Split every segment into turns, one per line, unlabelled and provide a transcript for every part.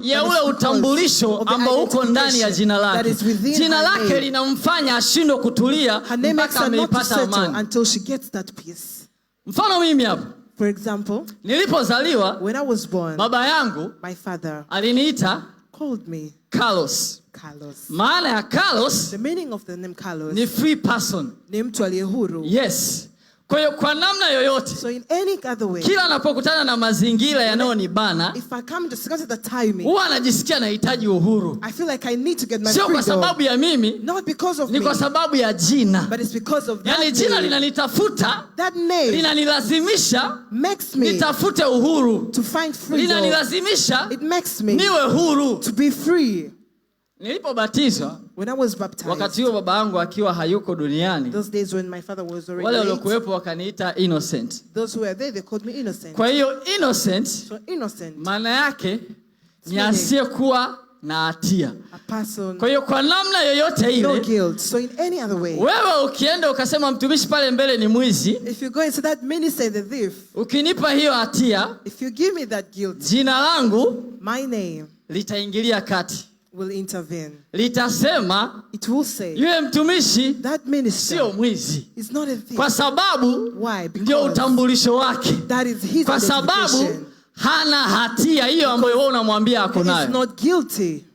ya ule utambulisho ambao uko ndani ya jina lake. Jina lake linamfanya ashindwe kutulia mpaka ameipata amani. Mfano mimi hapa.
For example,
nilipozaliwa,
when I was born,
baba yangu
my father
aliniita
called me
Carlos.
Carlos.
Maana ya Carlos,
the meaning of the name Carlos,
ni free person.
Ni mtu aliye huru.
Yes. Kwa hiyo kwa namna yoyote,
so in any other way,
kila anapokutana na mazingira yanayonibana,
if I come to discuss the timing,
huwa anajisikia nahitaji uhuru.
I feel like I need to get my
freedom. Sio kwa sababu ya mimi,
not because of
ni kwa sababu ya jina.
But it's because of that.
Yani jina linanitafuta,
that name
linanilazimisha
makes me
nitafute uhuru.
To find freedom.
Linanilazimisha
it makes me
niwe huru.
To be free.
Nilipobatizwa,
when I was baptized,
wakati huo baba yangu akiwa hayuko duniani,
those days when my father was already
wale waliokuwepo wakaniita Innocent.
Those who were there, they called me Innocent.
Kwa hiyo innocent,
so innocent,
maana yake ni asiyekuwa na hatia. Kwa hiyo kwa namna yoyote ile,
no guilt. So in any other way,
wewe ukienda ukasema mtumishi pale mbele ni mwizi,
if you go into that ministry the thief,
ukinipa hiyo hatia,
if you give me that guilt,
jina langu,
my name,
litaingilia kati,
will intervene.
Litasema,
it will say,
yule mtumishi
that minister
sio mwizi.
Is not a thief.
Kwa sababu ndio utambulisho wake.
That is his
kwa sababu hana hatia hiyo ambayo wewe unamwambia ako nayo.
He is not guilty.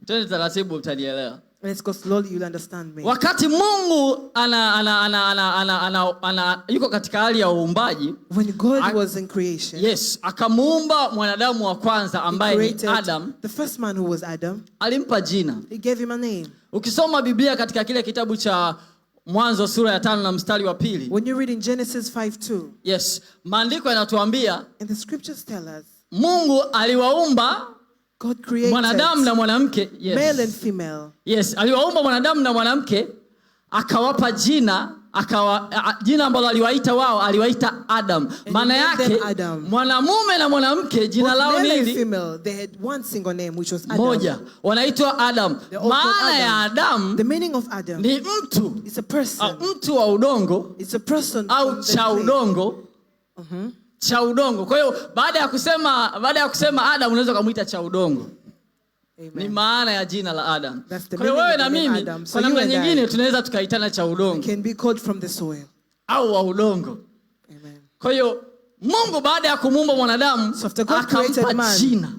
Twende taratibu utanielewa.
Let's go slowly, you'll understand me.
Wakati Mungu yuko katika hali ya uumbaji,
when God was in creation,
yes, akamuumba mwanadamu wa kwanza ambaye ni Adam.
The first man who was Adam,
alimpa jina.
He gave him a name.
Ukisoma Biblia katika kile kitabu cha Mwanzo sura ya 5 na mstari wa 2.
When you read in Genesis 5:2.
Yes, maandiko yanatuambia,
and the scriptures tell us,
Mungu aliwaumba
God created
mwanadamu na mwanamke, yes.
Male and female.
Yes, aliwaumba mwanadamu na mwanamke, akawapa jina, jina ambalo aliwaita wao, aliwaita Adam. Maana yake mwanamume na mwanamke jina lao nili
female, they had one single name which was Adam.
Moja, wanaitwa Adam. Maana ya Adam,
the meaning of Adam,
ni mtu.
It's a person.
Mtu wa udongo.
It's a person
au cha udongo. Cha udongo. Kwa hiyo baada ya kusema Adam unaweza kumuita cha udongo. Amen. Ni maana ya jina la Adam. Kwa hiyo wewe na mimi kwa namna nyingine tunaweza tukaitana cha udongo.
Can be called from the soil.
Au wa udongo. Amen. Kwa hiyo Mungu baada ya kumuumba mwanadamu akampa jina.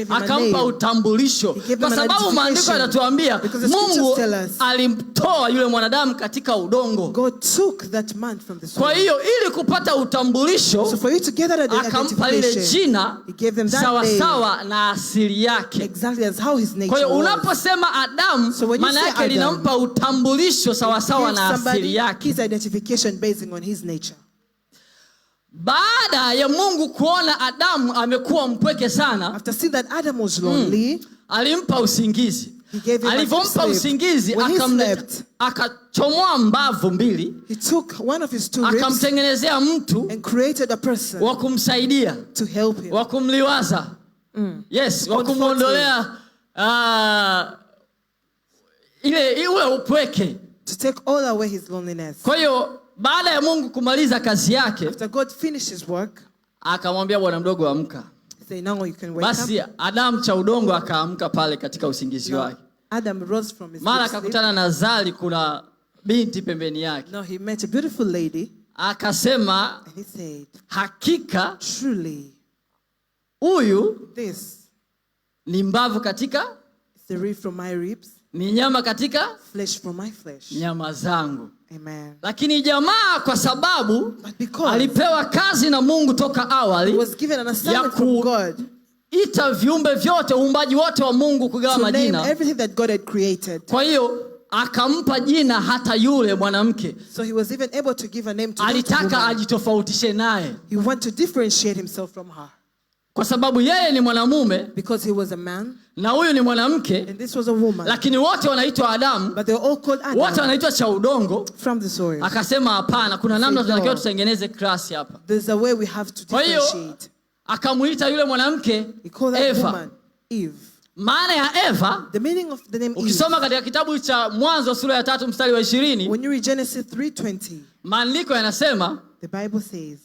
Akampa utambulisho. Kwa sababu maandiko yanatuambia Mungu alimtoa yule mwanadamu katika udongo.
God took that man from the soil.
Kwa hiyo ili kupata utambulisho,
so for you to get that
akampa lile jina sawa sawa na asili yake.
Exactly as how his nature.
Kwa hiyo unaposema Adam, maana yake linampa utambulisho sawa sawa na asili yake.
His identification based on his nature.
Baada ya Mungu kuona Adamu amekuwa mpweke sana,
after seeing that Adam was lonely,
alimpa usingizi. Alipompa usingizi, akachomoa mbavu mbili,
he took one of his two ribs,
akamtengenezea mtu
and created a person
wa kumsaidia,
to help him,
wa kumliwaza, yes, wa kumuondolea ile upweke,
to take all away his loneliness.
Kwa hiyo baada ya Mungu kumaliza kazi yake,
after God finished his work,
akamwambia bwana mdogo amka. Basi Adam cha udongo akaamka pale katika usingizi wake.
Adam rose from his
mara akakutana na Zari, kuna binti pembeni yake.
No, he met a beautiful lady.
Akasema,
and he said,
hakika
truly
huyu
this
ni mbavu katika,
it's the rib from my ribs,
ni nyama katika,
flesh from my flesh,
nyama zangu.
Amen.
Lakini jamaa kwa sababu alipewa kazi na Mungu toka awali,
was given an assignment from God,
ita viumbe vyote, uumbaji wote wa Mungu kugawa majina,
everything that God had created.
Kwa hiyo akampa jina hata yule mwanamke.
So he was even able to give a name to
alitaka ajitofautishe naye.
He wanted to differentiate himself from her.
Kwa sababu yeye ni mwanamume,
because he was a man,
na huyu ni mwanamke,
and this was a woman,
lakini wote wanaitwa Adamu,
but they were all called Adam,
wote wanaitwa cha udongo,
from the soil.
Akasema hapana, kuna namna tunatakiwa tutengeneze class hapa.
There's a way we have to differentiate.
Akamuita yule mwanamke Eva.
Eve.
Maana ya Eva,
the meaning of the name
ukisoma katika kitabu cha Mwanzo sura ya 3 mstari wa 20,
when you read Genesis 3:20,
maandiko yanasema,
the Bible says,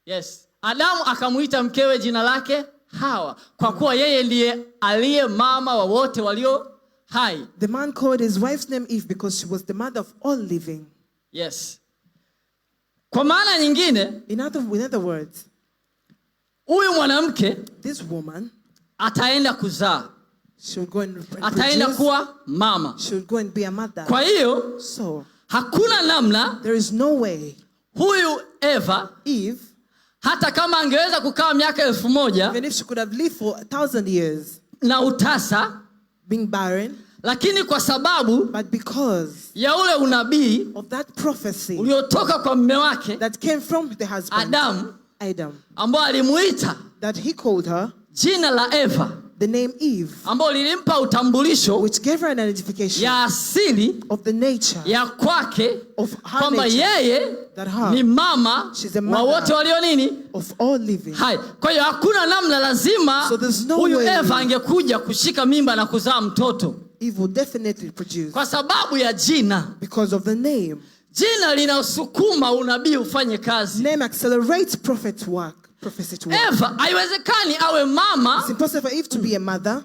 yes, Adamu akamuita mkewe jina lake Hawa, kwa kuwa yeye ndiye aliye mama wa wote walio hai.
The man called his wife's name Eve because she was the mother of all living.
Yes. Kwa maana nyingine,
in other words,
huyu mwanamke,
this woman,
ataenda kuzaa.
She will go and
ataenda kuwa mama.
She will go and be a mother.
Kwa hiyo,
so,
hakuna namna,
there is no way,
huyu Eve, hata kama angeweza kukaa miaka 1000,
even if she could have lived for 1000 years,
na utasa,
being barren,
lakini kwa sababu
but because
ya ule unabii
of that prophecy
uliotoka kwa mume wake,
that came from the husband, Adam,
ambao alimuita,
that he called her
jina la Eva,
the name Eve,
ambao lilimpa utambulisho,
which gave her an identification
ya asili
of the nature
ya kwake,
of her
kwamba
nature,
yeye
that her,
ni mama wa wote walio nini?
Of all living.
Hai. Kwa hiyo hakuna namna, lazima huyu Eva angekuja kushika mimba na kuzaa mtoto.
Eve will definitely produce.
Kwa sababu ya jina.
Because of the name.
Jina linasukuma unabii ufanye kazi.
Name accelerates prophet work. Prophecy to work.
Eva haiwezekani awe mama.
It's impossible for Eve to be a mother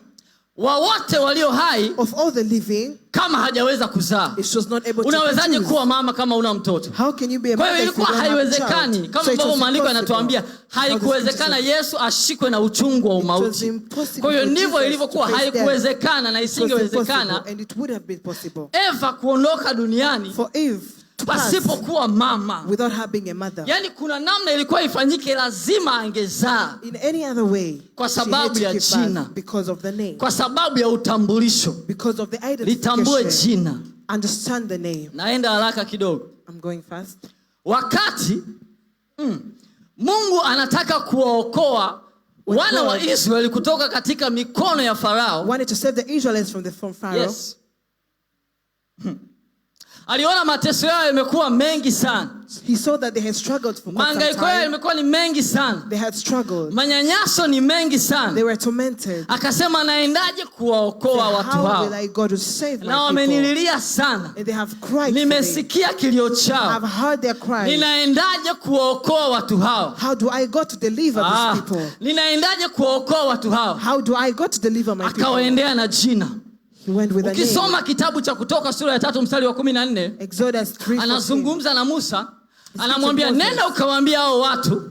wa wote walio hai
of all the living
kama hajaweza kuzaa.
If she was not able to
unawezaje kuwa mama kama una mtoto?
How can you be a mother?
Kwa hiyo ilikuwa haiwezekani, kama ambavyo maandiko yanatuambia haikuwezekana Yesu ashikwe na uchungu wa umauti. Kwa hiyo ndivyo ilivyokuwa, haikuwezekana na isingewezekana Eva kuondoka duniani
for Eve
pasipokuwa mama.
Without her being a mother.
Yani kuna namna ilikuwa ifanyike, lazima angezaa.
In any other way,
kwa sababu ya jina,
because of the name.
Kwa sababu ya utambulisho,
because of the identification.
Litambue jina.
Understand the name.
Naenda haraka kidogo.
I'm going fast.
Wakati Mungu anataka kuwaokoa wana wa Israeli kutoka katika mikono ya Farao.
Wanted to save the Israelites from Pharaoh.
Yes. Aliona mateso yao yamekuwa mengi sana.
He saw that they had struggled for quite some time.
Mangaiko yao yamekuwa ni mengi sana.
They had struggled.
Manyanyaso ni mengi sana.
They were tormented.
Akasema naendaje kuwaokoa watu hao?
How will I go to save my people?
Na wamenililia sana.
And they have cried.
Nimesikia kilio chao.
I've heard their cries.
Ninaendaje kuwaokoa watu hao?
How do I go to deliver these people?
Ninaendaje kuwaokoa watu hao?
How do I go to deliver my people?
Akawaendea na jina.
Ukisoma
kitabu cha Kutoka sura ya 3 mstari wa 14, anazungumza na Musa, anamwambia nenda ukawaambia hao watu,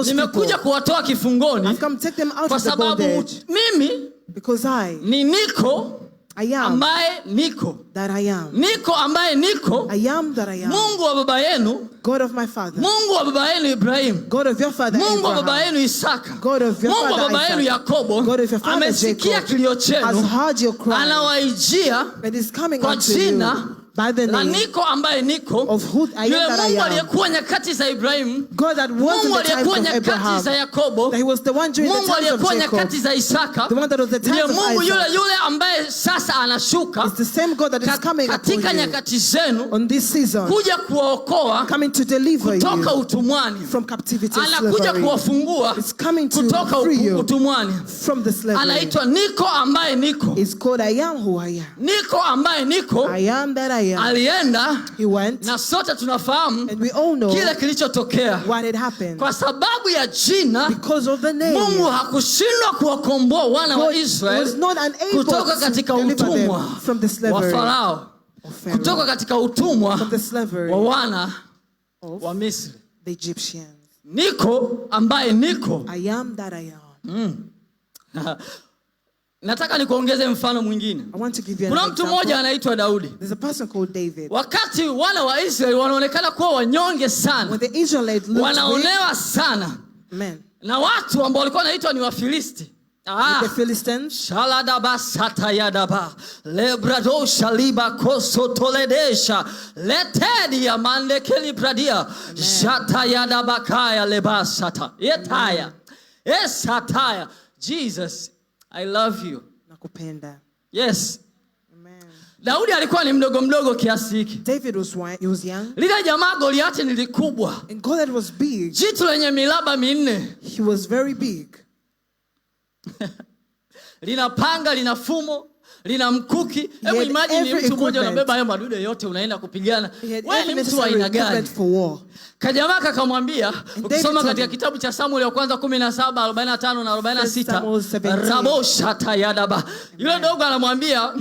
nimekuja kuwatoa kifungoni kwa sababu mimi ni niko ambaye niko. Niko ambaye niko. Mungu wa baba yenu,
God of my father.
Mungu wa baba yenu Ibrahim.
God of your father Abraham.
Mungu wa baba yenu Isaka.
God of your
Mungu
father
wa baba yenu Yakobo.
God of your father
amesikia kilio chenu. Anawaijia kwa jina
by the name
niko ambaye niko.
Of who I am that I am.
Mungu aliyekuwa nyakati za Ibrahim.
God that was in the times of Abraham.
Za Yakobo.
That he was the one during the times of Jacob.
nyakati za Isaka.
The one that was the times of Isaac.
Mungu yule ambaye sasa anashuka.
It's the same God that is coming
katika nyakati zenu.
On this season.
Kuja kuwaokoa.
Coming to deliver you.
Kutoka utumwani.
From captivity and slavery.
Anakuja kuwafungua.
It's coming to
kutoka
free you.
Utumwani.
From the slavery.
Anaitwa niko ambaye niko.
It's called I am who I am.
Niko ambaye niko.
I am that I am.
Alienda.
He went.
Na sote tunafahamu
and we all know
kile kilichotokea.
What had happened.
Kwa sababu ya jina,
because of the name,
Mungu hakushindwa kuwakomboa wana wa Israeli kutoka katika utumwa wa Farao, kutoka katika utumwa wa wana wa Misri.
The Egyptians.
Niko ambaye niko.
I am that I am.
Nataka nikuongeze mfano mwingine. Kuna mtu mmoja anaitwa Daudi.
There's a person called David.
Wakati wana wa Israeli wanaonekana kuwa wanyonge sana.
When the Israelites looked
wanaonewa sana.
Amen.
Na watu ambao walikuwa wanaitwa ni Wafilisti.
The Philistines.
Shaladaba satayadaba. Lebrado shaliba koso toledesha. Letedi ya mande kelibradia. Shatayadaba kaya lebasata. Yetaya. Esataya. Jesus, I love you.
Nakupenda.
Yes.
Amen.
Daudi alikuwa ni mdogo kiasi hiki.
David was young.
Lile jamaa Goliathi ni likubwa.
And Goliath was big.
Jitu lenye milaba minne.
He was very big.
Lina panga, lina fumo, lina mkuki. Hebu imagine mtu mmoja unabeba hayo madude yote unaenda kupigana. Wewe ni mtu wa aina gani? Kajamaa akamwambia, ukisoma katika kitabu cha Samuel ya kwanza 17:45 na 46, Rabosha tayadaba. Yule dogo anamwambia,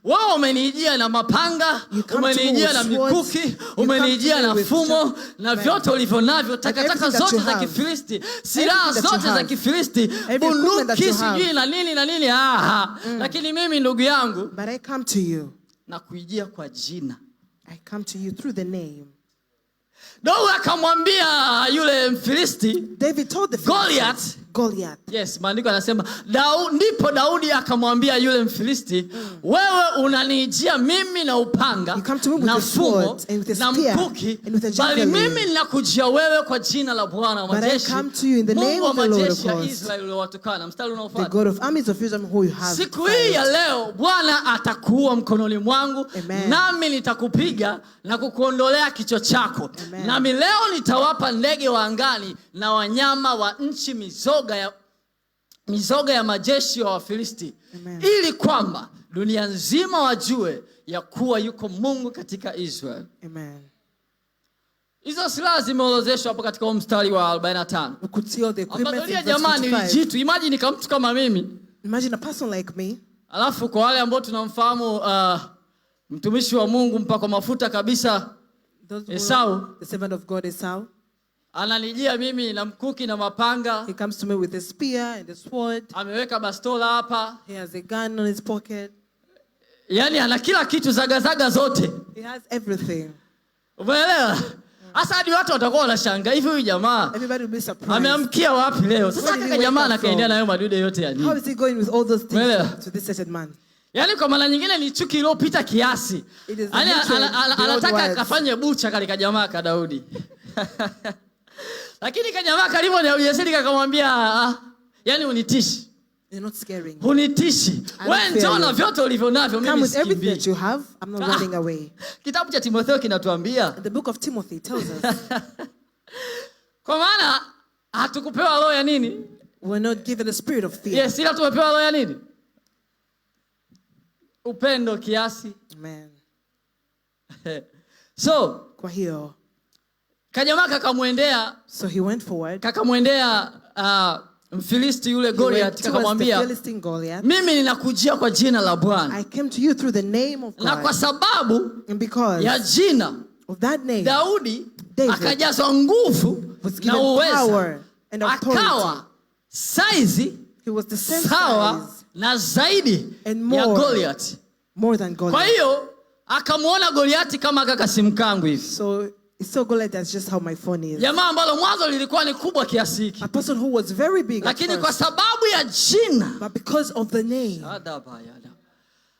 wewe umenijia na mapanga, umenijia na mikuki, umenijia na fumo, na vyote ulivyo navyo, takataka zote za Kifilisti, silaha zote za Kifilisti, bunduki sijui na nini na nini. Lakini mimi ndugu yangu,
but I come to you.
Na kuijia kwa jina.
I come to you through the name.
Dogo akamwambia yule Mfilisti,
David told the Goliath.
Yes, maandiko yanasema ndipo Daudi akamwambia yule Mfilisti, wewe unanijia mimi na upanga na fumo na mkuki, bali mimi ninakujia wewe kwa jina la Bwana wa majeshi, Mungu wa majeshi ya Israeli uliowatukana. Mstari unaofuata,
the God of armies of Israel who you have.
Siku hii ya leo Bwana atakuua mkononi mwangu, nami nitakupiga na kukuondolea kichwa chako. Nami leo nitawapa ndege wa angani na wanyama wa nchi mizoga ya majeshi wa Wafilisti, ili kwamba dunia nzima wajue ya kuwa yuko Mungu katika Israel.
Amen.
Hizo silaha zimeorodheshwa hapo katika mstari wa 45. Angalia jamani, jitu, imagine kama mtu kama mimi.
Imagine a person like me.
Alafu kwa wale ambao tunamfahamu mtumishi wa Mungu mpaka mafuta kabisa, Esau,
the servant of God Esau,
ananijia mimi na mkuki na mapanga.
He comes to me with a spear and a sword.
Ameweka bastola hapa.
He has a gun on his pocket.
Yani ana kila kitu, zagazaga zote.
He has everything.
Umeelewa? Asa hadi watu watakuwa wanashangaa, hivi huyu jamaa ameamkia wapi leo? Sasa kaka jamaa anakaendea na hayo madude yote ya nini?
How is he going with all those things to this certain man?
Yani kwa maana nyingine ni chuki iliyopita kiasi. Yani anataka akafanye bucha katika jamaa ka Daudi. Lakini ka jamaa karibu ni ujasiri akamwambia, yani unitishi.
You're not scaring.
Unitishi. Wewe njoo na vyote ulivyo navyo, mimi
sikimbii. Come with everything that you have. I'm not running away.
Kitabu cha Timotheo kinatuambia.
The book of Timothy tells us.
Kwa maana hatukupewa roho ya nini?
We're not given a spirit of fear.
Yes, ila tumepewa roho ya nini? Upendo kiasi.
Amen.
So,
kwa hiyo
kajamaa kakamwendea.
So he went forward.
Kakamwendea Mfilisti yule Goliath, akamwambia, mimi ninakujia kwa jina la Bwana.
I came to you through the name of God.
Na kwa sababu ya jina
of that name,
Daudi akajazwa nguvu na uweza, akawa saizi sawa na zaidi ya Goliath.
More than Goliath.
Kwa hiyo akamuona Goliath kama kakasimkangu hivi.
So so Goliath, that's just how my phone is.
Jamaa ambalo mwanzo lilikuwa ni kubwa kiasi hiki.
A person who was very big.
Lakini kwa sababu ya jina,
but because of the name,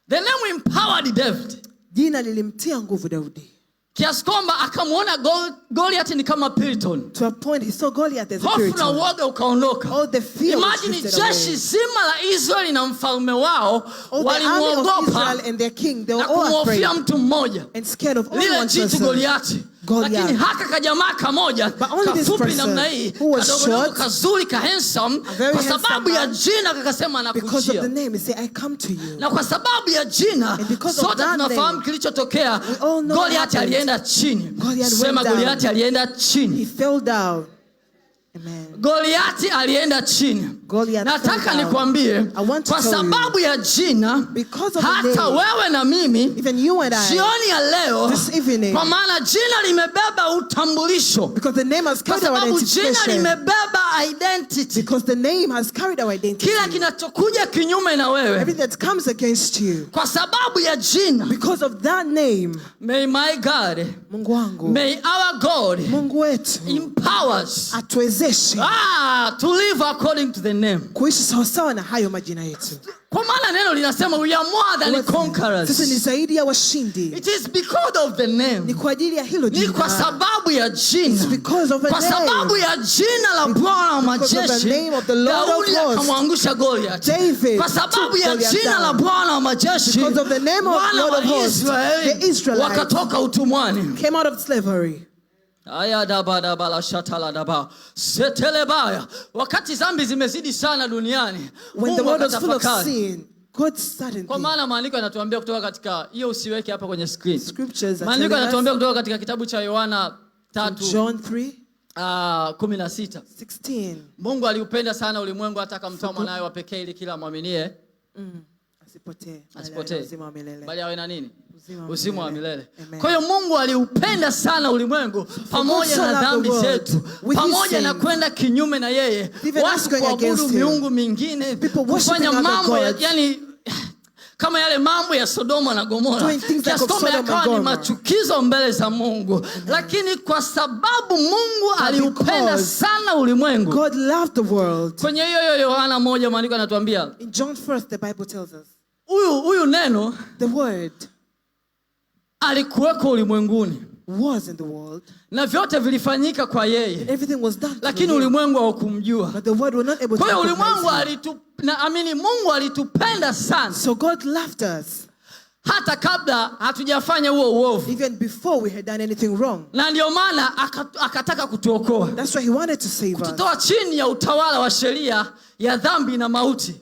the name empowered David.
Jina lilimtia nguvu Daudi.
Kiasi kwamba akamuona Goliath ni kama Piriton.
To a point he saw Goliath as a Piriton.
Hofu na uoga ukaondoka.
All the fear.
Imagine jeshi zima la Israeli na mfalme wao walimuogopa
and their king, they were
all afraid. Na kumhofia mtu mmoja.
And scared of only one person.
Goliath. Lakini haka kajamaa kamoja kafupi namna hii, kadogo kazuri ka handsome, kwa sababu ya jina kakasema nakujia.
Because of the name he said I come to you.
Na kwa sababu ya jina sote tunafahamu kilichotokea. Goliath alienda chini. Sema Goliath alienda chini.
He fell down. Amen.
Goliath alienda chini. Nataka nikwambie kwa sababu ya jina, hata wewe na mimi jioni ya leo, kwa maana jina limebeba utambulisho, kwa sababu jina limebeba identity. Kila kinachokuja kinyume na wewe, kwa sababu ya jina, may my God, may our God empower us to live according to the name.
Kuishi sawa sawa na hayo majina yetu.
Kwa maana neno linasema we are more than conquerors.
Sisi ni zaidi ya washindi.
It is because of the name.
Ni kwa ajili ya hilo jina.
Ni kwa sababu ya jina.
It's because of the name.
Kwa sababu ya jina la Bwana wa majeshi, Daudi akamwangusha Goliath. Kwa sababu ya jina la Bwana wa majeshi, wana wa Israeli wakatoka utumwani.
Came out of slavery.
Setelebaya. Wakati zambi zimezidi sana duniani,
when the world was full of sin, God suddenly.
Kwa maana maandiko yanatuambia kutoka katika hiyo, usiweke hapa kwenye screen.
Scriptures are
maandiko yanatuambia kutoka katika kitabu cha Yohana 3
John 3
16. Mungu aliupenda sana ulimwengu hata akamtoa mwanawe wa pekee ili kila muaminie asipotee bali awe na nini? Uzima wa milele. Kwa hiyo Mungu aliupenda sana ulimwengu pamoja na dhambi zetu, pamoja na kwenda kinyume na yeye, watu kuabudu miungu mingine, kufanya mambo yani kama yale mambo ya Sodoma na Gomora, kiasi kwamba yakawa ni machukizo mbele za Mungu. Lakini kwa sababu Mungu aliupenda sana ulimwengu,
God loved the world.
Kwenye hiyo Yohana 1 maandiko yanatuambia,
in John 1 the Bible tells us,
huyu neno,
the word,
alikuweko ulimwenguni,
was in the world,
na vyote vilifanyika kwa yeye,
everything was done,
lakini ulimwengu haukumjua.
But the word was not able to.
Kwa hiyo Mungu alitupenda sana.
So God loved us
hata kabla hatujafanya huo uovu,
even before we had done anything wrong.
Na ndio maana akataka kutuokoa.
That's why he wanted to save us.
Kututoa chini ya utawala wa sheria ya dhambi na mauti,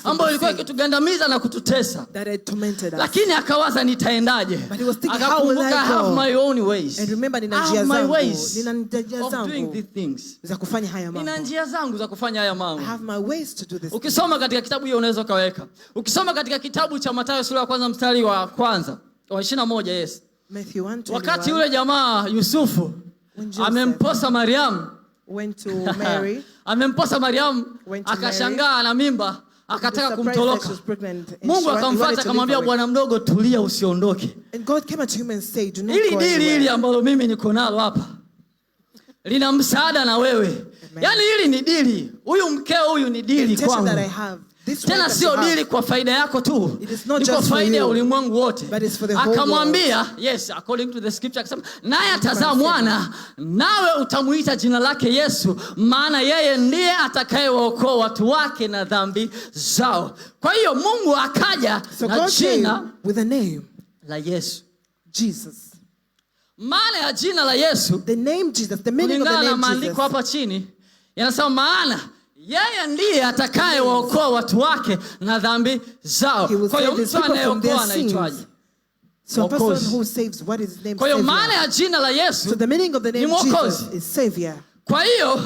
ambayo ilikuwa ikitugandamiza na kututesa.
That had tormented us.
Lakini akawaza nitaendaje? Akakumbuka, I have my own ways.
And remember, nina njia zangu. Nina njia zangu za kufanya haya mambo.
Nina njia zangu za kufanya haya mambo.
I have my ways to do this.
Ukisoma katika kitabu hiyo unaweza kaweka. Ukisoma katika kitabu cha Mathayo sura ya 1 mstari wa 21, yes.
Matthew 1:21.
Wakati yule jamaa Yusufu amemposa Mariamu,
went to Mary.
Amemposa Mariamu, akashangaa na mimba, akataka kumtoroka. Mungu akamfuata akamwambia, bwana mdogo, tulia, usiondoke.
And God came to him and said, do not go anywhere.
Hili ambalo mimi niko nalo hapa lina msaada na wewe. Yaani hili ni dili. Huyu mkeo huyu ni dili kwangu. Tena sio dili kwa faida yako tu, ni kwa faida ya ulimwengu wote. Akamwambia, yes, according to the scripture, akasema, naye atazaa mwana, nawe utamuita jina lake Yesu, maana yeye ndiye atakayewaokoa watu wake na dhambi zao. Kwa hiyo Mungu akaja na jina
with a name
la Yesu.
Jesus.
Maana ya jina la Yesu,
the name Jesus, the meaning of the name Jesus.
Maandiko hapa chini yanasema, maana yeye ndiye atakayewaokoa watu wake na dhambi zao. Kwa hiyo mtu anayeokoa anaitwaje?
So a person who saves, what is his name?
Kwa hiyo maana ya jina la Yesu,
so the meaning of the name Jesus is Savior.
Kwa hiyo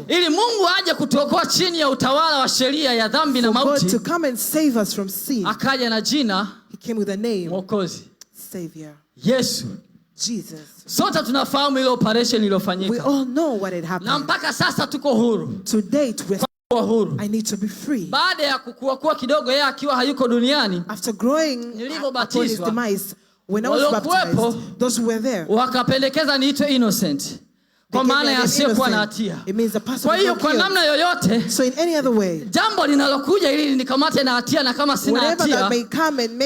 ili Mungu aje kutuokoa chini ya utawala wa sheria ya dhambi na mauti,
God to come and save us from sin,
akaja na jina,
he came with a name,
Mwokozi,
Savior,
Yesu,
Jesus.
Sote tunafahamu ile operation iliyofanyika.
We all know what had happened.
Na mpaka sasa tuko huru.
Today we're
huru.
I need to be free.
Baada ya kukua kidogo yeye akiwa hayuko duniani,
after growing upon his demise, when I was baptized, those who were there
wakapendekeza niitwe innocent, kwa maana ya asiyekuwa na hatia. Kwa hiyo kwa namna yoyote,
so in any other way,
jambo linalokuja ili nikamate na hatia, na kama sina hatia,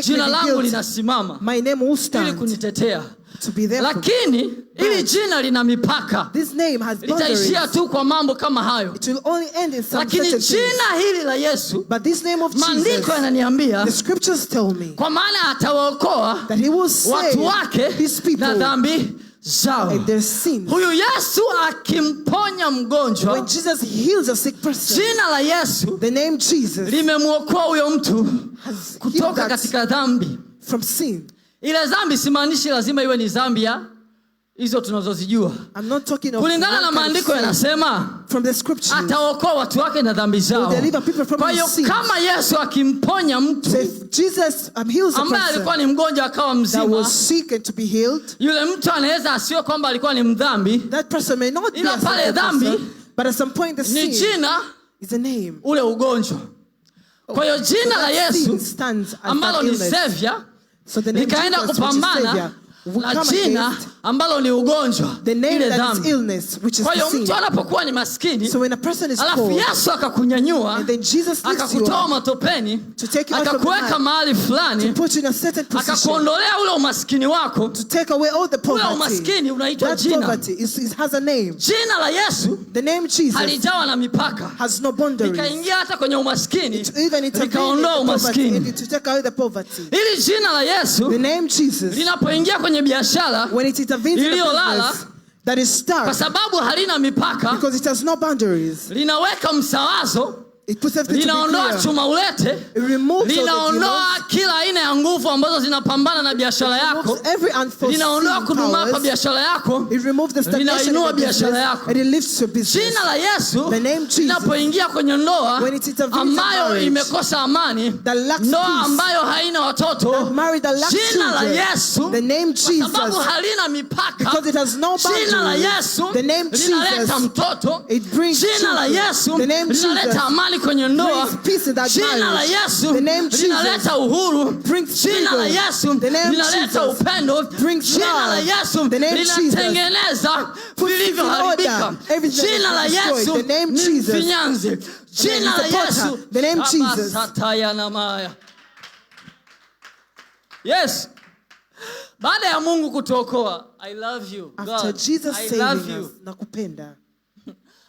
jina langu linasimama,
my name will stand
ili kunitetea.
To be there.
Lakini ili jina lina mipaka.
This name has boundaries.
Litaishia tu kwa mambo kama hayo.
It will only end in some
lakini jina hili la Yesu,
but this name of Jesus,
maandiko yananiambia,
the scriptures tell me,
kwa maana atawaokoa watu wake na dhambi zao.
Huyu
Yesu akimponya mgonjwa,
when Jesus heals a sick person,
jina la Yesu,
the name Jesus,
limemuokoa huyo mtu kutoka katika dhambi,
from sin.
Ile dhambi simaanishi lazima iwe ni dhambi ya hizo tunazozijua. Kulingana na maandiko yanasema, ataokoa watu wake na dhambi zao. Kwa hiyo kama Yesu akimponya mtu ambaye alikuwa ni mgonjwa akawa mzima, yule mtu anaweza asiwe kwamba alikuwa ni mdhambi, ila pale dhambi ni jina, ule ugonjwa. Kwa hiyo jina la Yesu ambalo ni Savior likaenda kupambana na jina ambalo ni ugonjwa, ile dhambi. Kwa hiyo mtu anapokuwa ni maskini, alafu Yesu akakunyanyua, akakutoa matopeni, akakuweka mahali fulani, akakuondolea ule umaskini wako, ule umaskini unaitwa jina. Jina la Yesu halijawa na mipaka, likaingia hata kwenye umaskini, likaondoa umaskini. Ili jina la Yesu linapoingia kwenye biashara iliyolala,
that is stuck,
kwa sababu halina mipaka,
because it has no boundaries,
linaweka msawazo linaondoa chuma ulete, linaondoa kila aina ya nguvu ambazo zinapambana na biashara yako, linaondoa kudumaa kwa biashara yako, linainua biashara yako. Jina la Yesu linapoingia kwenye ndoa ambayo imekosa amani, ndoa ambayo haina watoto, jina la Yesu sababu halina mipaka, jina la Yesu linaleta mtoto, jina la Yesu linaleta amani kwenye ndoa, jina la Yesu linaleta uhuru, jina la Yesu linaleta upendo, jina la Yesu linatengeneza vilivyoharibika, jina la Yesu ni finyanzi, jina la Yesu abasataya na maya. Yes. Baada ya Mungu kutuokoa, I love you God,
after Jesus
saving us,
nakupenda,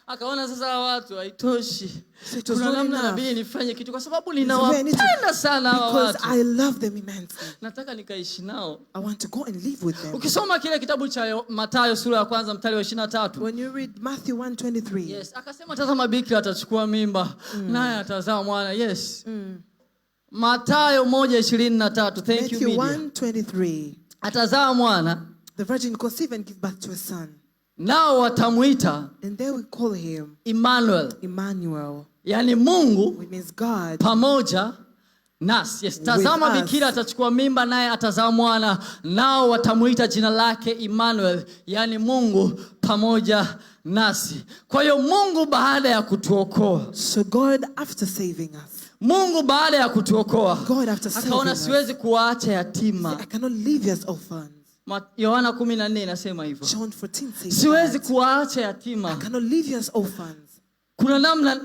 akaona sasa watu haitoshi, kuna namna inabidi nifanye kitu kwa sababu ninawapenda sana hawa watu,
because I love them immensely.
Nataka nikaishi nao.
I want to go and live with them.
Ukisoma kile kitabu cha Mathayo sura ya 1 mstari wa 23.
When you read Matthew 1:23.
Yes, akasema tazama bikira atachukua mimba, naye atazaa mwana. Yes. Mathayo 1:23. Thank you
Matthew 1:23.
Atazaa mwana.
The virgin conceive and give birth to a son.
Nao watamuita,
and they will call him
Emmanuel.
Emmanuel.
Yani Mungu,
which means God
pamoja nasi. Yes, tazama bikira atachukua mimba naye atazaa mwana, nao watamuita jina lake Emmanuel, yani Mungu pamoja nasi. Kwa hiyo Mungu baada ya kutuokoa,
so God after saving us,
Mungu baada ya kutuokoa,
God after saving us,
akaona siwezi kuwaacha yatima.
I cannot leave you as orphans.
Yohana 14 inasema hivyo.
John 14 says,
siwezi kuwaacha yatima.
I cannot leave you as orphans.
Kuna namna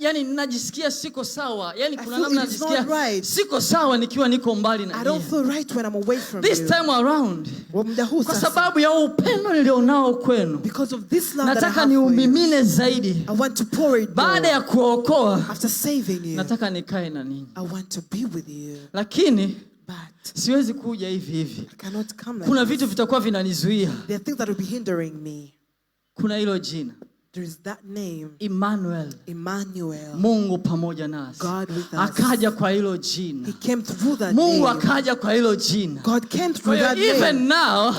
yani ninajisikia siko sawa. Yani kuna namna najisikia siko sawa nikiwa niko mbali na
I don't feel right when I'm away from
this time around. Kwa sababu ya upendo nilionao kwenu.
Because of this love that I
nataka
have
niumimine zaidi.
I want to pour it
baada ya kuokoa.
After saving you,
nataka nikae na ninyi.
I want to be with you.
Lakini siwezi kuja hivi hivi.
I cannot come like
kuna vitu vitakuwa vinanizuia.
There are things that will be hindering me.
Kuna hilo jina.
There is that name,
Emmanuel.
Emmanuel.
Mungu pamoja nasi.
God with us.
Akaja kwa hilo jina.
He came through that
Mungu
name.
Akaja kwa hilo jina.
God came through that
even
name.
now,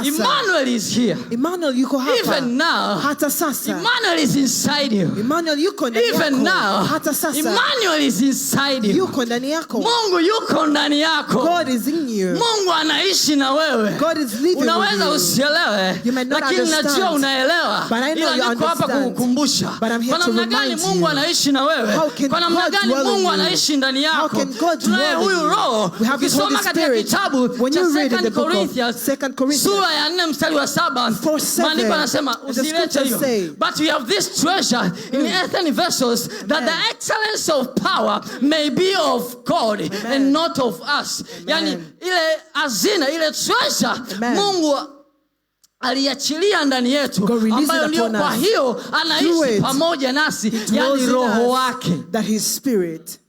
Emmanuel is here.
Emmanuel yuko hapa.
Even now,
hata sasa.
Emmanuel is inside you.
Emmanuel yuko ndani yako.
Even now,
hata sasa.
Emmanuel is inside you.
Yuko ndani yako.
Mungu yuko ndani yako.
God is in you.
Mungu anaishi na wewe.
God is living
unaweza
with you.
usielewe, lakini najua unaelewa. Ila niko hapa kukukumbusha. Kwa namna gani Mungu anaishi na wewe? Kwa namna gani Mungu anaishi ndani yako? Tunaye huyu Roho. Ukisoma katika kitabu cha 2 Corinthians sura ya 4 mstari wa 7, maandiko yanasema usilete hiyo. But we have this treasure in earthen vessels, that the excellence of power may be of God and not of us. Yani ile hazina, ile treasure Mungu aliachilia ndani yetu, ambayo ndio kwa hiyo anaishi pamoja nasi, yani Roho wake.
That his spirit.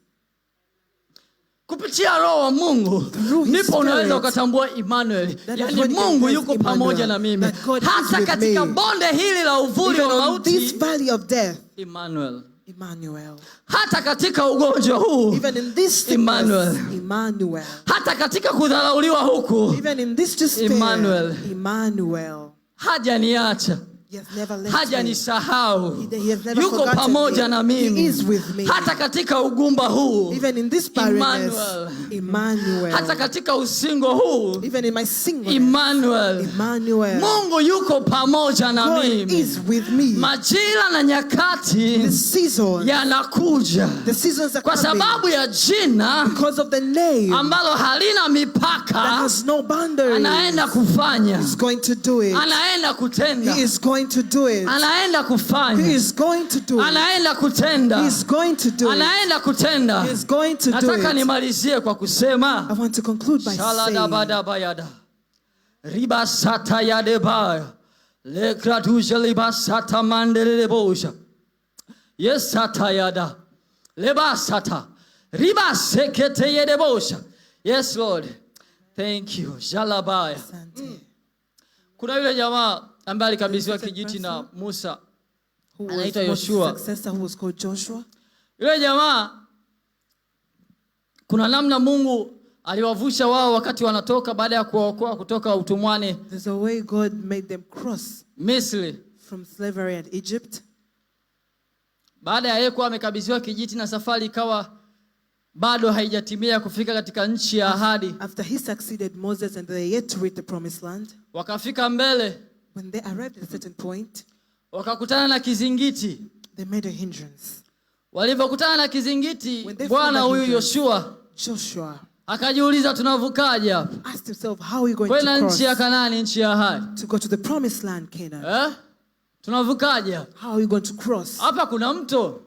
Kupitia Roho wa Mungu ndipo unaweza ukatambua Emmanuel, yani Mungu yuko pamoja na mimi. Hata katika bonde hili la uvuli wa mauti, Emmanuel.
Emmanuel.
Hata katika ugonjwa huu,
even in this sickness, Emmanuel.
Hata katika kudharauliwa huku,
even in this despair, Emmanuel.
Hajaniacha. Hajanisahau. Yuko pamoja na mimi. Hata katika ugumba huu,
even in this barrenness, Emmanuel.
Hata katika usingo huu,
even in my singleness,
Emmanuel. Mungu yuko pamoja na
God
mimi.
is with me.
Majira na nyakati yanakuja kwa sababu ya jina,
because of the name,
ambalo halina mipaka.
that has no boundaries.
Anaenda kufanya.
He's going to do it.
Anaenda kutenda.
He is going to do it.
Anaenda kufanya.
He is going to do it.
Anaenda kutenda.
He is going to do it.
Anaenda kutenda.
He is going to do it.
Nataka nimalizie kwa kusema,
I want to conclude by saying,
riba sata yadeba le kratusha liba sata mandele bosha. Yes sata yada leba sata riba sekete yedebosha. Yes Lord, thank you. Jalabaya. Kuna yule jamaa ambaye alikabidhiwa kijiti na Musa, anaitwa Yoshua. Yule jamaa kuna namna Mungu aliwavusha wao wakati wanatoka baada ya kuwaokoa kutoka utumwani.
There's a way God made them cross
Misri.
From slavery at Egypt.
Baada ya yeye kuwa amekabidhiwa kijiti na safari ikawa bado haijatimia kufika katika nchi ya ahadi.
After he succeeded Moses and they yet to reach the promised land.
Wakafika mbele.
When they arrived at a certain point,
wakakutana na kizingiti.
They made a hindrance.
Walipokutana na kizingiti, Bwana huyu Joshua akajiuliza tunavukaje hapa?
Asked himself, how are we going
kwenda
to cross?
Nchi ya Kanaani, nchi ya ahadi.
To go to the promised land, Canaan.
Tunavukaje hapa?
How are we going to cross?
Hapa kuna mto.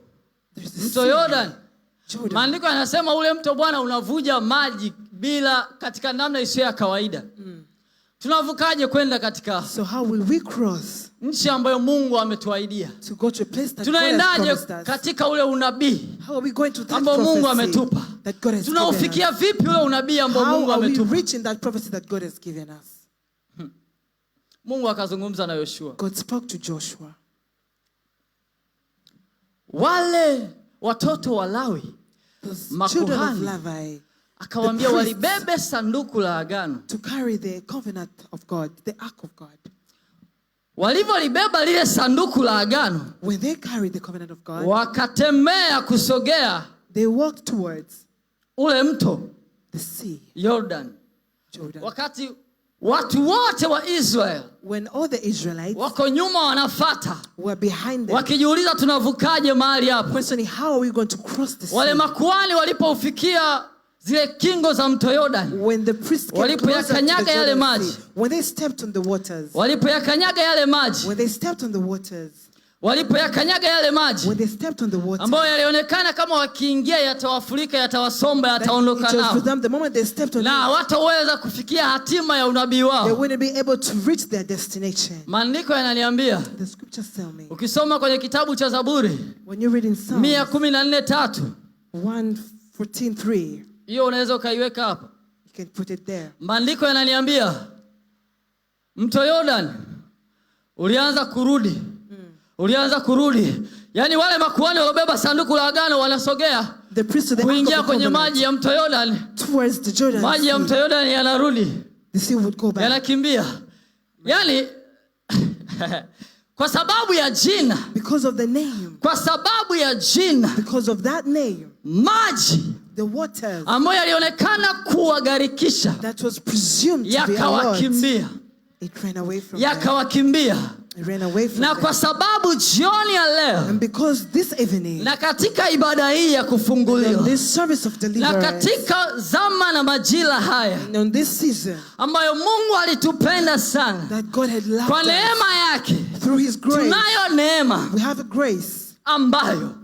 Mto Jordan. Maandiko yanasema ule mto Bwana unavuja maji bila katika namna isiyo ya kawaida. Tunavukaje kwenda katika
So how will we cross?
Nchi ambayo Mungu ametuahidia.
To go to a place that
tunaendaje katika ule unabii ambao Mungu ametupa? Tunaufikia vipi ule unabii ambao Mungu ametupa?
How are we reaching that prophecy that God has given us?
Mungu akazungumza na Yoshua.
God spoke to Joshua.
Wale watoto wa Lawi, makuhani, akawaambia walibebe sanduku la agano.
To carry the covenant of God, the ark of God.
Walivyolibeba lile sanduku la agano,
when they carried the covenant of God,
wakatembea kusogea,
they walked towards
ule mto,
the sea,
Jordan. Wakati watu wote wa Israel,
when all the Israelites
wako nyuma wanafuata,
were behind them,
wakijiuliza tunavukaje mahali hapa?
Questioning how are we going to cross the sea?
Wale makuhani walipoufikia zile kingo za mto Jordan,
when the priests came closer to the Jordan Sea, when they stepped on the waters,
walipoyakanyaga yale maji,
when they stepped on the waters,
walipoyakanyaga yale maji,
when they stepped on the waters,
ambayo yalionekana kama wakiingia yatawafurika, yatawasomba, yataondoka nao,
the moment they stepped on
na hawataweza kufikia hatima ya unabii wao.
They wouldn't be able to reach their destination.
Maandiko yananiambia,
the scriptures tell me,
ukisoma kwenye kitabu cha Zaburi,
when you read in Psalms
114:3,
114:3,
hiyo unaweza ukaiweka hapa.
You can put it there.
Maandiko yananiambia mto Jordan ulianza kurudi. Ulianza kurudi. Yaani wale makuhani waliobeba sanduku la agano wanasogea kuingia kwenye maji ya mto Jordan.
Towards the Jordan.
Maji ya mto Jordan yanarudi.
The sea would go back.
Yanakimbia. Yaani kwa sababu ya jina.
Because of the name.
Kwa sababu ya jina.
Because of that name.
Maji.
The waters.
Ambayo yalionekana kuwagarikisha.
That was presumed to be a lot. It ran away from them.
Yakawakimbia.
It ran away from
na kwa sababu jioni ya leo,
and because this evening,
na katika ibada hii ya kufunguliwa,
this service of deliverance,
na katika zama na majira haya,
on this season,
ambayo Mungu alitupenda sana,
that God had loved
kwa neema yake,
through his grace,
tunayo neema,
we have a grace
ambayo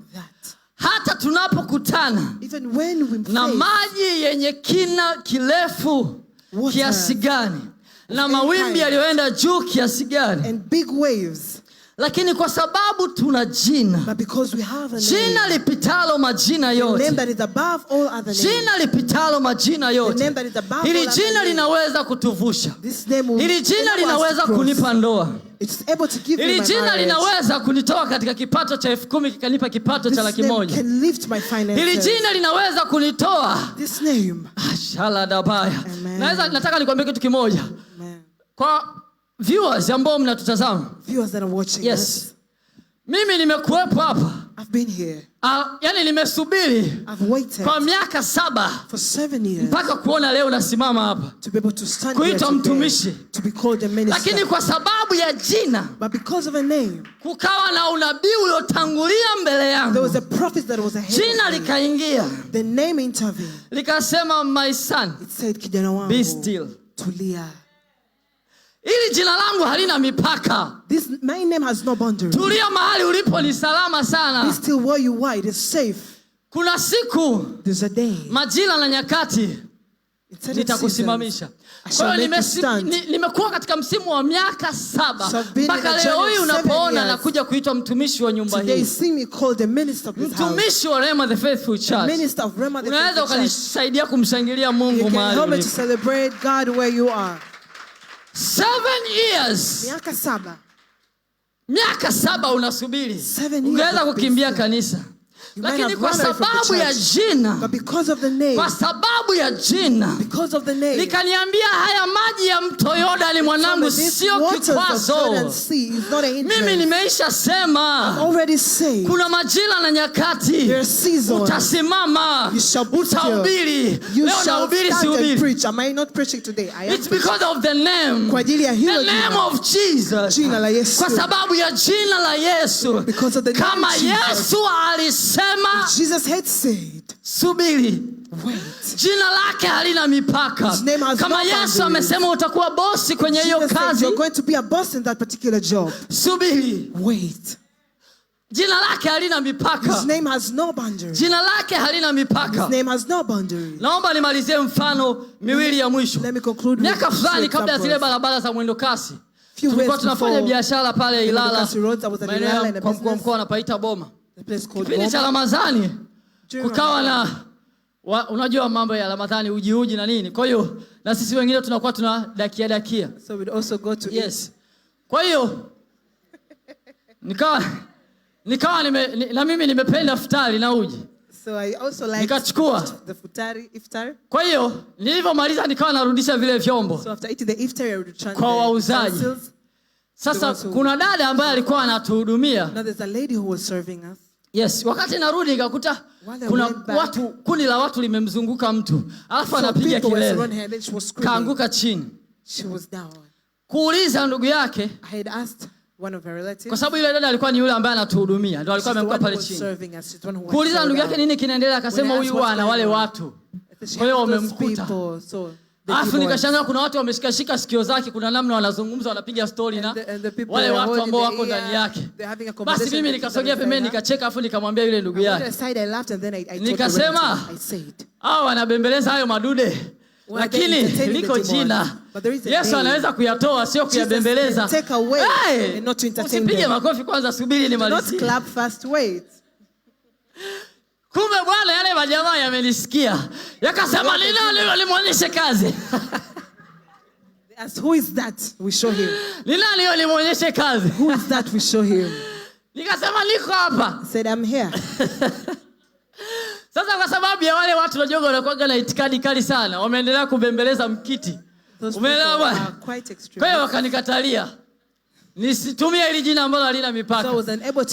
hata tunapokutana
even when we
na maji yenye kina kirefu kiasi gani, na mawimbi yaliyoenda juu kiasi gani,
and big waves,
lakini kwa sababu tuna jina,
but because we have a
jina lipitalo majina yote,
name that is above all other names,
jina lipitalo majina yote,
name that is above
hili
all other
jina linaweza kutuvusha,
hili
jina linaweza kunipa ndoa,
it's able to give
hili jina linaweza kunitoa katika kipato cha 10,000 kikanipa kipato cha 100,000, hili jina linaweza kunitoa,
this name,
ashala dabaya. Nataka nikwambie kitu kimoja. Kwa viewers ambao mnatutazama,
viewers that are watching,
yes, mimi nimekuwepo hapa.
I've been here.
Yani nimesubiri
I've waited
kwa miaka 7
for 7 years
mpaka kuona leo nasimama hapa
to be able to stand
kuitwa mtumishi,
to be called a minister.
Lakini kwa sababu ya jina,
but because of a name,
kukawa na unabii uliotangulia mbele yangu.
There was a prophet that was ahead.
Jina likaingia,
the name intervened,
likasema my son,
it said, kijana wangu,
be still,
tulia.
Ili jina langu halina mipaka.
My name has no boundaries.
Tulia mahali ulipo ni salama sana.
Be still where you are, it is safe.
Kuna siku,
there's a day,
majira na nyakati, nitakusimamisha. Kwa hiyo nimekuwa katika msimu wa miaka 7 mpaka leo hii unapoona na kuja kuitwa mtumishi wa nyumba hii. Mtumishi wa Rema the Faithful Church. Unaweza ukanisaidia kumshangilia Mungu mahali ulipo. 7 years.
Miaka 7
unasubiri. Ungeweza kukimbia kanisa. Lakini kwa sababu ya jina, kwa sababu ya jina, nikaniambia haya maji ya mto Yordani mwanangu sio kikwazo. Mimi nimeisha sema kuna majira na nyakati utasimama, utahubiri. Leo nahubiri sihubiri. It's because of the name. The name of Jesus. Kwa sababu ya jina la Yesu. Kama Yesu alisema,
Jesus had said,
subiri.
Wait.
Jina lake halina mipaka. Kama Yesu amesema utakuwa bosi kwenye hiyo kazi,
you're going to be a boss in that particular job.
Subiri.
Wait.
Jina lake halina mipaka.
His name has no boundaries.
Jina lake halina mipaka.
His name has no boundaries.
Naomba nimalizie mfano miwili ya mwisho.
Let me conclude.
Miaka fulani kabla ya zile barabara za mwendo kasi, tulikuwa tunafanya biashara pale Ilala. Kwa mkoa anapaita Boma. Kipindi cha Ramadhani kukawa na unajua mambo ya Ramadhani, uji na nini. Kwa hiyo na sisi wengine tunakuwa tunadakia.
So we'd also go to
yes. Kwa hiyo nikawa na mimi nimependa futari na uji.
So I also like
nikachukua
the futari iftar.
Kwa hiyo nilivyomaliza nikawa narudisha vile vyombo.
So after eating the iftar I would return
kwa wauzaji. Sasa kuna dada ambaye alikuwa anatuhudumia.
Now there's a lady who was serving us.
Yes, wakati narudi nikakuta kuna kundi la watu limemzunguka mtu. Alafu anapiga kelele. Kaanguka chini.
She was down.
Kuuliza ndugu yake.
I had asked one of her relatives.
Kwa sababu yule dada alikuwa ni yule ambaye anatuhudumia. Ndio alikuwa amekuwa pale chini. Kuuliza ndugu yake nini kinaendelea, akasema huyu ana wale watu. Kwa hiyo wamemkuta. Alafu nikashangaa kuna watu wameshikashika sikio zake, kuna namna wanazungumza, wanapiga story na wale watu ambao wako ndani yake. Basi mimi nikasogea pembeni nikacheka, alafu nikamwambia yule ndugu yake. Nikasema, hao wanabembeleza hayo madude. Lakini liko jina. Yesu anaweza kuyatoa, sio kuyabembeleza. Usipige makofi kwanza, subiri nimalizie.
Not clap fast, wait.
Kumbe bwana yale majamaa yamenisikia. Yakasema ni nani alimuonyesha kazi?
As who is that? We show him.
Ni nani alimuonyesha kazi?
Who is that? We show him.
Nikasema niko hapa.
Said I'm here.
Sasa kwa sababu ya wale watu wajogo wanakuwa na itikadi kali sana, wameendelea kubembeleza mkiti. Umeelewa bwana? Kwa hiyo wakanikatalia. Nisitumie ile jina ambalo halina mipaka.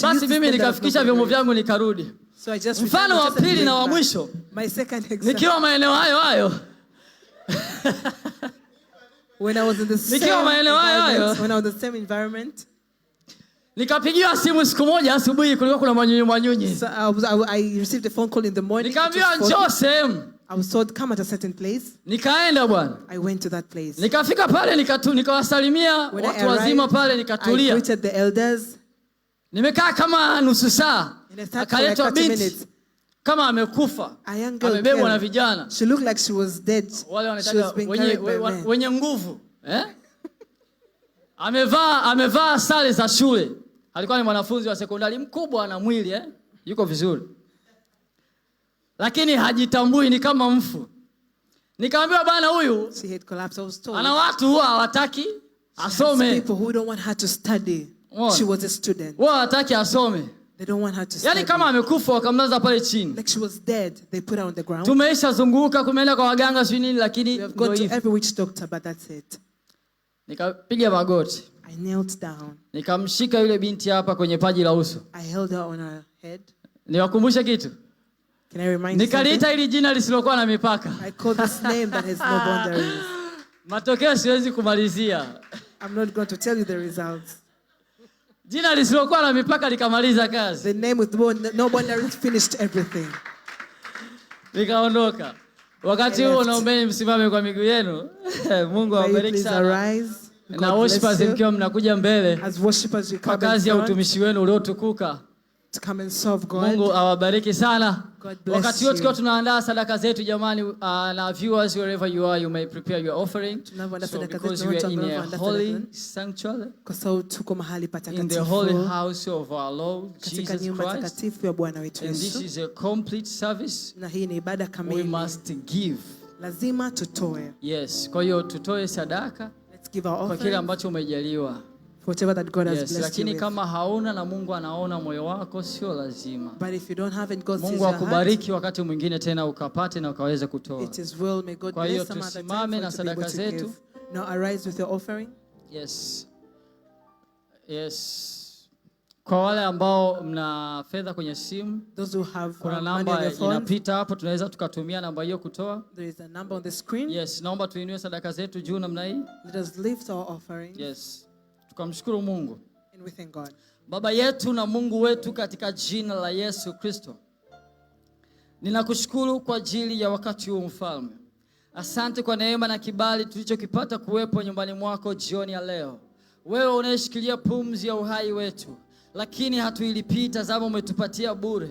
Basi mimi nikafikisha vyombo vyangu nikarudi. Mfano wa pili na wa mwisho. Nikiwa maeneo hayo.
When I was in the same environment, when I was in the same environment,
nikapigiwa simu siku moja asubuhi, kulikuwa kuna manyunyu.
So I received a phone call in the morning.
Nikaambiwa njoo sehemu.
I was told come at a certain place.
Nikaenda bwana.
I went to that place.
Nikafika pale nikawasalimia watu wazima pale, nikatulia.
I greeted the elders.
Nimekaa kama nusu saa. Akaletwa binti kama amekufa, amebebwa na vijana.
She looked like she was dead.
Wale wanataka wenye nguvu, Amevaa sare za shule. Alikuwa ni mwanafunzi wa sekondari mkubwa na mwili, yuko vizuri. Lakini hajitambui, ni kama mfu. Nikamwambia bana huyu ana watu huwa hawataki asome.
People who don't want her to study. She was a student.
Wao hawataki asome.
They don't want her to study.
Yani kama amekufa wakamlaza pale chini.
Like she was dead, they put her on the ground.
Tumeisha zunguka, kumeenda kwa waganga sio nini, lakini
we have gone to every witch doctor, but that's it.
Nikapiga magoti.
I knelt down.
Nikamshika yule binti hapa kwenye paji la uso.
I held her on her head.
Niwakumbushe kitu.
Can I remind you?
Nikaliita ili jina lisilokuwa na mipaka.
I called this name that has no boundaries.
Matokeo siwezi kumalizia.
I'm not going to tell you the results.
Jina lisilokuwa na mipaka likamaliza kazi.
The name with no boundaries finished everything.
Nikaondoka. Wakati huo naombeni msimame kwa miguu yenu. Mungu awabariki sana. Na worshipers mkiwa mnakuja mbele.
As worshipers you come.
Kwa kazi ya utumishi wenu uliotukuka.
To come and serve God.
Mungu awabariki sana. Wakati wote tukiwa tunaandaa sadaka zetu jamani, na viewers wherever you are, you may prepare your offering. So because we are in a holy sanctuary.
Kwa sababu tuko mahali patakatifu.
In the holy house of our Lord Jesus Christ.
Ya Bwana wetu Yesu.
And this is a complete service.
Na hii ni ibada kamili.
We must give.
Lazima tutoe.
Yes, kwa hiyo tutoe sadaka.
Let's give our offering.
Kwa kile ambacho umejaliwa.
whatever that God has blessed you with.
Lakini kama hauna na Mungu anaona moyo wako sio lazima.
But if you don't have and God sees
Mungu akubariki wakati mwingine tena ukapate na ukaweze kutoa.
It is well, may God bless some other time na sadaka zetu. Now arise with your offering.
Yes. Kwa wale ambao mna fedha kwenye simu,
those who have
kuna namba inapita hapo, tunaweza tukatumia namba hiyo kutoa.
There is a number on the screen.
Yes, naomba tuinue sadaka zetu juu namna hii.
Let us lift our offering.
Yes. Tukamshukuru Mungu.
And we thank God.
Baba yetu na Mungu wetu, katika jina la Yesu Kristo, ninakushukuru kwa ajili ya wakati huu Mfalme. Asante kwa neema na kibali tulichokipata kuwepo nyumbani mwako jioni ya leo. Wewe unayeshikilia pumzi ya uhai wetu, lakini hatuilipii, tazama umetupatia bure.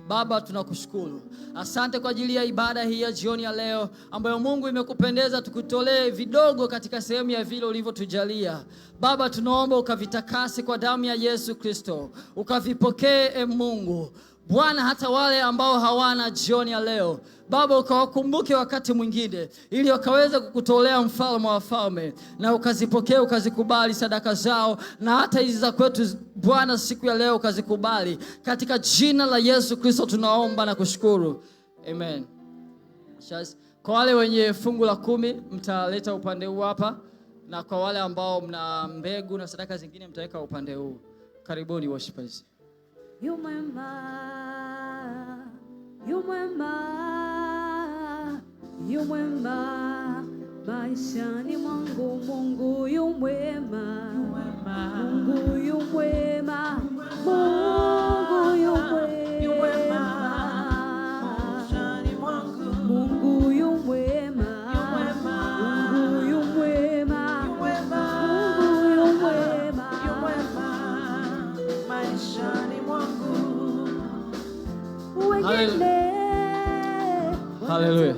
Baba, tunakushukuru. Asante kwa ajili ya ibada hii ya jioni ya leo ambayo Mungu imekupendeza tukutolee vidogo katika sehemu ya vile ulivyotujalia. Baba, tunaomba ukavitakase kwa damu ya Yesu Kristo. Ukavipokee Mungu. Bwana, hata wale ambao hawana jioni ya leo, Baba, ukawakumbuke wakati mwingine ili wakaweze kukutolea Mfalme wa wafalme, na ukazipokee, ukazikubali sadaka zao, na hata hizi za kwetu Bwana siku ya leo ukazikubali. Katika jina la Yesu Kristo tunaomba na kushukuru. Amen. Kwa wale wenye fungu la 10 mtaleta upande huu hapa, na kwa wale ambao mna mbegu na sadaka zingine mtaweka upande huu. Karibuni worshipers.
Yu mwema, yu mwema, yu mwema, maishani mwangu Mungu yu mwema, Mungu yu mwema, Mungu yu mwema, maishani mwangu Mungu yu mwema, Mungu yu mwema, Mungu yu mwema, maishani mwangu.
Hallelujah.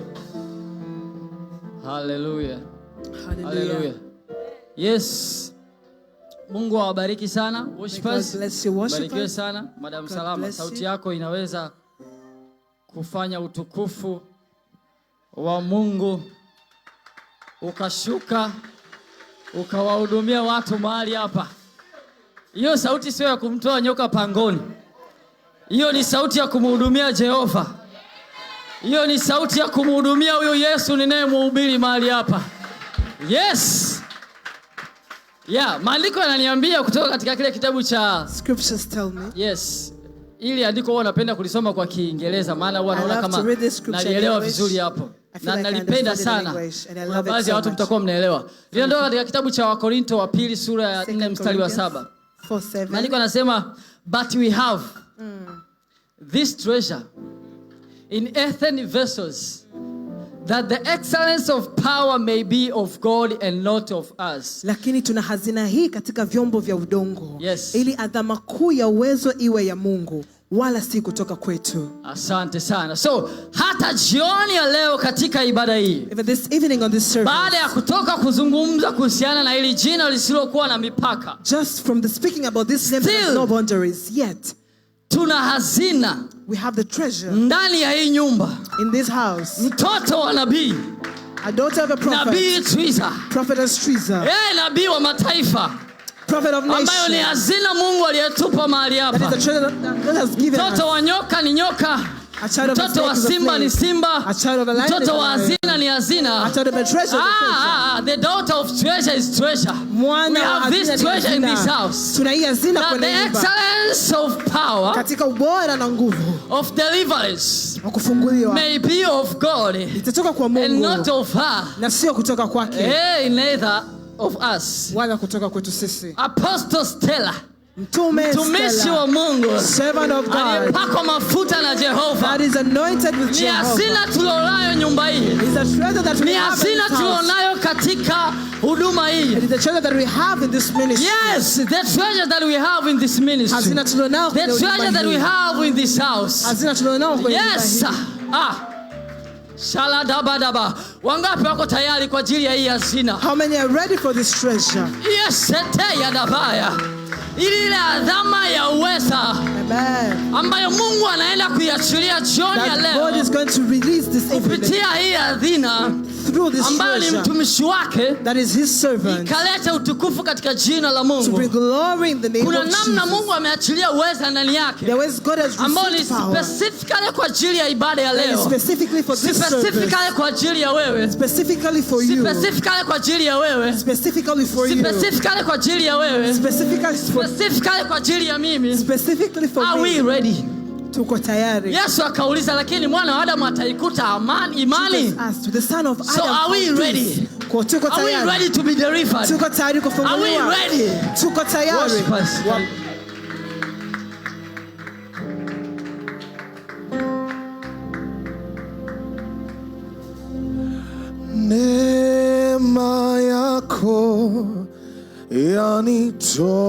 Hallelujah. Hallelujah. Yes. Mungu awabariki sana worshipers. Barikiwe sana. Madam Salama, sauti yako inaweza kufanya utukufu wa Mungu ukashuka ukawahudumia watu mahali hapa. Hiyo sauti sio ya kumtoa nyoka pangoni. Hiyo ni sauti ya kumhudumia Jehova. Hiyo ni sauti ya kumhudumia huyo Yesu ninayemhubiri mahali hapa. Yes. Maandiko yananiambia kutoka katika kile kitabu cha
Scriptures tell me.
Yes. Ili andiko huwa napenda kulisoma kwa Kiingereza maana huwa naona kama nalielewa vizuri hapo. Na nalipenda sana. Kuna baadhi ya watu mtakuwa mnaelewa. Linatoka katika kitabu cha Wakorinto wa pili sura ya 4 mstari wa 7. Maandiko yanasema, but we have this treasure in earthen vessels, that the excellence of power may be of God and not of us.
Lakini tuna hazina hii katika vyombo vya udongo,
yes,
ili adhama kuu ya uwezo iwe ya Mungu, wala si kutoka kwetu.
Asante sana. So hata jioni ya leo katika ibada hii,
even this evening on this service,
baada ya kutoka kuzungumza kuhusiana na hili jina lisilokuwa na mipaka,
just from the speaking about this name that has no boundaries, yet
tuna hazina,
we have the treasure
ndani ya hii nyumba,
in this house.
Mtoto wa nabii,
a daughter of a prophet,
Nabii Twiza,
prophetess Twiza,
nabii wa mataifa,
prophet of nations,
ambayo ni hazina Mungu aliyetupa mahali hapa.
That is the treasure that God has given us.
Mtoto wa nyoka ni nyoka, mtoto wa simba ni simba, mtoto wa hazina ni hazina. The daughter of treasure is treasure. We have this treasure in this house. That the excellence of power,
katika ubora na nguvu,
of deliverance,
may
be of God and not of her,
na sio kutoka kwake,
neither of us.
Wala kutoka kwetu sisi.
Apostle Stella,
mtumishi
wa Mungu,
servant of God,
aliyepakwa mafuta na Jehova,
that is anointed with Jehovah.
Ni hazina tulionayo nyumba hii.
Is a treasure that we have in this house.
Ni hazina tulionayo katika huduma hii.
It is the treasure that we have in this ministry.
Yes, the treasure that we have in this ministry.
Hazina tulionayo
the treasure that we have in this house.
Hazina tulionayo kwenye nyumba hii.
Yes. Shaladabadaba. Wangapi wako tayari kwa ajili ya hii hazina?
How many are ready for this treasure?
Yes, ya dabaya. Ile adhama ya uweza ambayo Mungu anaenda kuiachilia jioni ya leo.
God is going to release this evening.
Kupitia hii adhina ambayo ni mtumishi wake,
that is his servant,
ikaleta utukufu katika jina la Mungu.
To bring glory in the name
kuna
of Jesus.
namna Mungu ameachilia uweza ndani yake,
there is God has
ambayo ni
power,
specifically kwa ajili ya ibada ya leo,
specifically for this
specifically kwa ajili ya wewe,
specifically for you,
specifically kwa ajili ya wewe,
specifically for you,
specifically kwa ajili ya wewe, specifically kwa ajili ya mimi,
specifically for me.
Are we ready?
Tuko tayari.
Yesu akauliza, lakini mwana wa Adamu ataikuta imani? So are we ready? Are we ready to be delivered?
Tuko tayari kufunguliwa.
Are we ready?
Tuko tayari.
Neema yako yanitosha,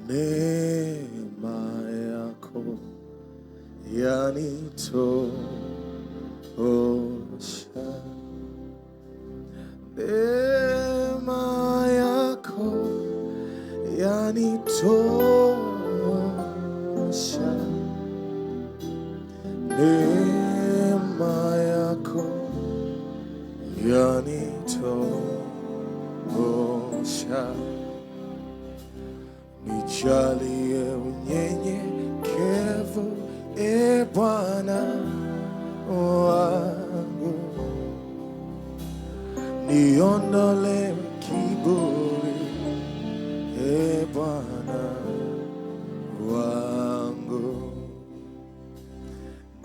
neema yako yanitosha, neema yako yanitosha, neema yako yanitosha. Nijalie unyenyekevu, e Bwana wangu, niondole kiburi, e Bwana wangu,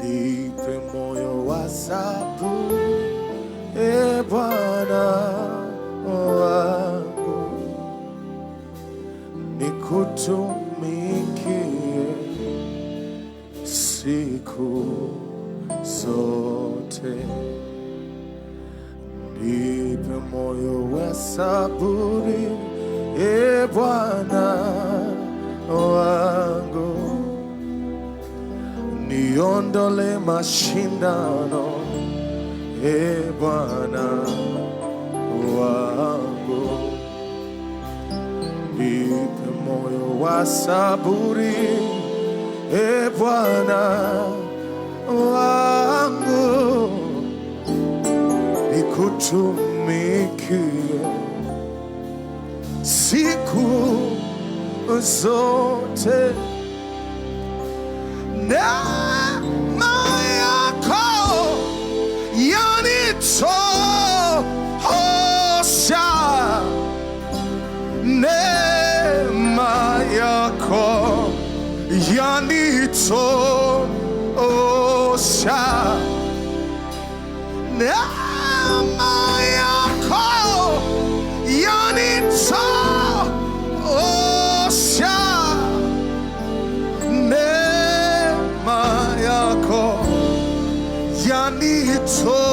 nipe moyo wa saburi, e Bwana wangu, nikutumikie siku zote, nipe moyo wa saburi, e Bwana wangu, niondole mashindano, e Bwana wangu, nipe moyo wa saburi, e Bwana wangu, nikutumikie siku zote. Neema yako yanitosha, neema yako yanitosha, neema yako yanitosha, neema yako yanitosha,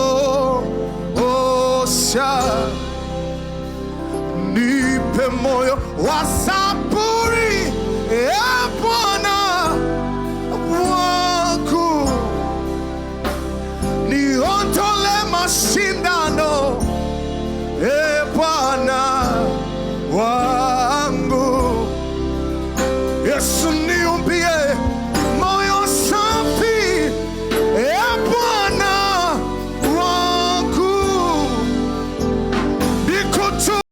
nipe moyo wa saburi, e Bwana wangu, niondole mashindano, e Bwana wangu, Yesu ni